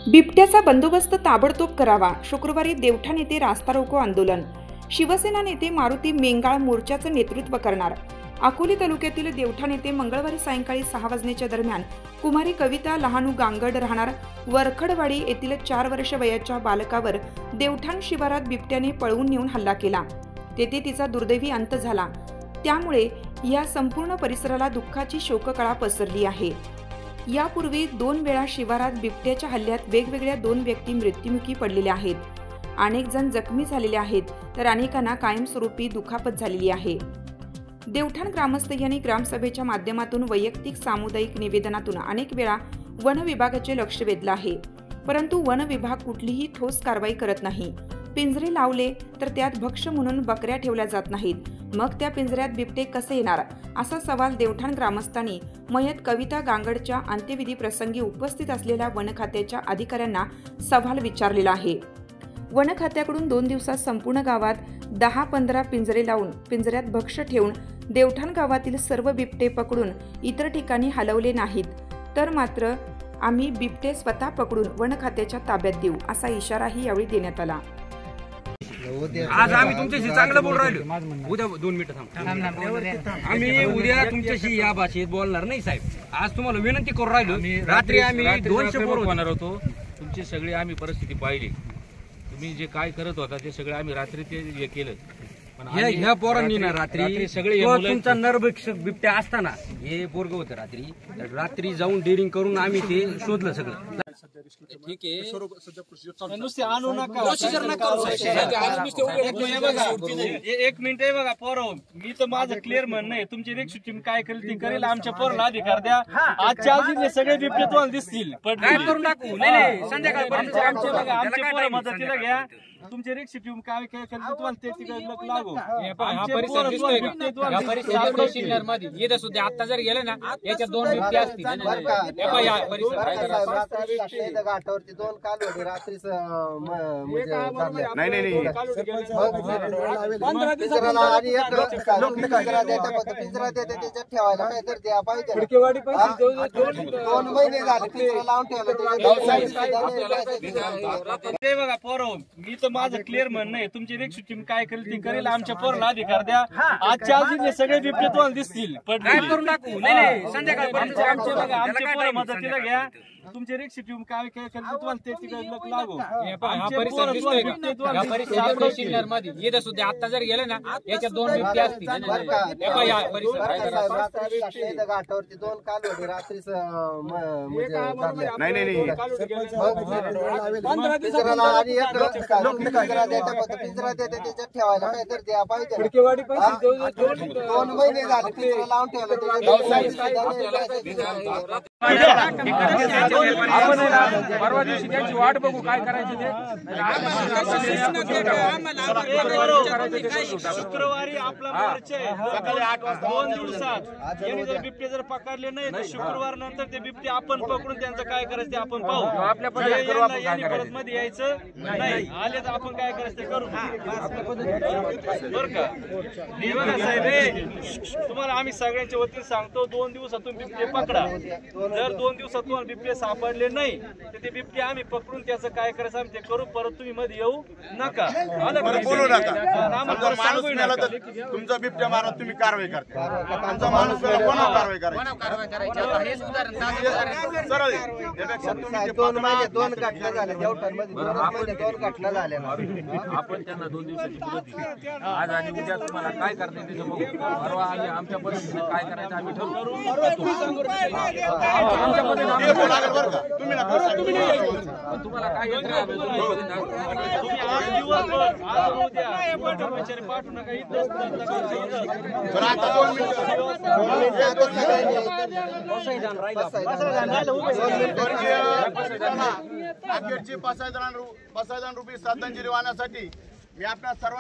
बिबट्याचा बंदोबस्त ताबडतोब करावा. शुक्रवारी देवठाण येथे रास्ता रोको आंदोलन. शिवसेना नेते मारुती मेंगाळ मोर्चाचं नेतृत्व करणार. अकोले तालुक्यातील देवठाण येथे मंगळवारी सायंकाळी 6 वाजण्याच्या दरम्यान कुमारी कविता लहानू गांगड राहणार वरखडवाडी येथील 4 वर्ष वयाच्या बालकावर देवठाण शिवारात बिबट्याने पळवून नेऊन हल्ला केला. तेथे तिचा दुर्दैवी अंत झाला. त्यामुळे या संपूर्ण परिसराला दुःखाची शोककळा पसरली आहे. यापूर्वी 2 वेळा शिवारात बिबट्याच्या हल्ल्यात वेगवेगळ्या 2 व्यक्ती मृत्युमुखी पडलेल्या आहेत. अनेक जण जखमी झालेले आहेत, तर अनेकांना कायमस्वरूपी दुखापत झालेली आहे. देवठाण ग्रामस्थ यांनी ग्रामसभेच्या माध्यमातून वैयक्तिक सामुदायिक निवेदनातून अनेक वेळा वन विभागाचे लक्ष वेधलं आहे, परंतु वन विभाग कुठलीही ठोस कारवाई करत नाही. पिंजरे लावले तर त्यात भक्ष्य म्हणून बकऱ्या ठेवल्या जात नाहीत, मग त्या पिंजऱ्यात बिबटे कसे येणार, असा सवाल देवठाण ग्रामस्थांनी मयत कविता गांगडच्या अंत्यविधी प्रसंगी उपस्थित असलेल्या वन खात्याच्या अधिकाऱ्यांना सवाल विचारलेला आहे. वन खात्याकडून 2 दिवसात संपूर्ण गावात 10-15 पिंजरे लावून पिंजऱ्यात भक्ष्य ठेवून देवठाण गावातील सर्व बिबटे पकडून इतर ठिकाणी हलवले नाहीत, तर मात्र आम्ही बिबटे स्वतः पकडून वन खात्याच्या ताब्यात देऊ, असा इशाराही यावेळी देण्यात आला. आज आम्ही तुमच्याशी चांगलं बोल राहिलो. उद्या 2 मिनिटं थांब. आम्ही उद्या तुमच्याशी या भाषेत बोलणार नाही साहेब. आज तुम्हाला विनंती करू राहिलो. रात्री आम्ही 200 पोरं होणार होतो. तुमची सगळी आम्ही परिस्थिती पाहिली. तुम्ही जे काय करत होता ते सगळं आम्ही रात्री ते केलं. पण ह्या पोरांनी ना रात्री सगळे तुमचा नरभक्षक बिबट्या असताना हे पोरग होतं रात्री जाऊन डेअरिंग करून आम्ही ते शोधलं सगळं. ठीक आहे, नुसते आणू नका, एक मिनिट आहे बघा पोरं. मी तर माझं क्लिअर म्हणणं आहे, तुमची नेक्स्ट टीम काय करेल ती करेल. आमच्या पोराला अधिकार द्या. आजच्या आज सगळे बिबटे तुम्हाला दिसतील, पण काय करून टाकू. नाही संध्याकाळपर्यंत आमचे बघा, आमचे पोरं मदतीला घ्या. तुमचे रेक्स टीम काय काय करेल तुम्हाला ते तिकडे लागू. येत सुद्धा आता जर गेलं ना याच्यात 2 बिबटे असतील. घाटावरती 2 कालवडी रात्रीच पिंजरा देते त्याच्यात ठेवायला काय तर द्या पाहिजे. 2 महिने झाले पिंजरा लावून ठेवलं. बघा पोरं, मी तर माझं क्लिअर म्हणणं आहे, तुमची नेक्स्ट टीम काय करेल ती करेल. आमच्या पोराला अधिकार द्या. आजच्या आज सगळे बिबटे तुम्हाला दिसतील, पण काय करून टाकू. नाही संध्याकाळपर्यंत आमचे बघा, आमचे पोरं मदतीला घ्या. तुमचे रेक्स टीम काय काय करेल तुम्हाला ते तिकडे लागू. येत सुद्धा आता जर गेलं ना याच्यात 2 बिबटे असतील. घाटावरती 2 कालवडी रात्रीच पिंजरा देते त्याच्यात ठेवायला काय तर द्या पाहिजे. 2 महिने झाले पिंजरा लावून परवा दिवशी त्यांची वाट बघू काय करायचे ते. शुक्रवारी आपला मोर्चा सकाळी 8 वाजता 2 दिवसात यांनी जर बिबटे जर पकडले नाही तर शुक्रवार नंतर ते बिबटे आपण पकडून त्यांचं काय करायचं ते आपण पाहू. आपल्या परत मध्ये यायचं नाही. आले तर आपण काय करायचं ते करू बर का. हे बघा साहेब, तुम्हाला आम्ही सगळ्यांच्या वतीने सांगतो, 2 दिवसातून बिबटे पकडा. जर 2 दिवसात तुम्हाला बिबटे सापडले नाही तर ते बिबटे आम्ही पकडून त्याचं काय करायचं आम्ही ते करू. परत तुम्ही मध्ये येऊ नका, बोलू नका. तुमचा बिबट्या मारत तुम्ही कारवाई करता. तुमचा माणूस कारवाई करायची. 2 घटना झाल्या देवठाणमध्ये. 2 घटना झाल्या. आपण त्यांना 2 दिवसाची मुदत दिली. आज आणि उद्या तुम्हाला काय करता येते बघू. परवा आम्ही आमच्या पद्धतीने काय करायचं आम्ही ठरवू. तुम्हाला काय पाठवू नका. अखेरची 5,000 रुपये श्रद्धांजली वाहण्यासाठी मी आपल्या सर्व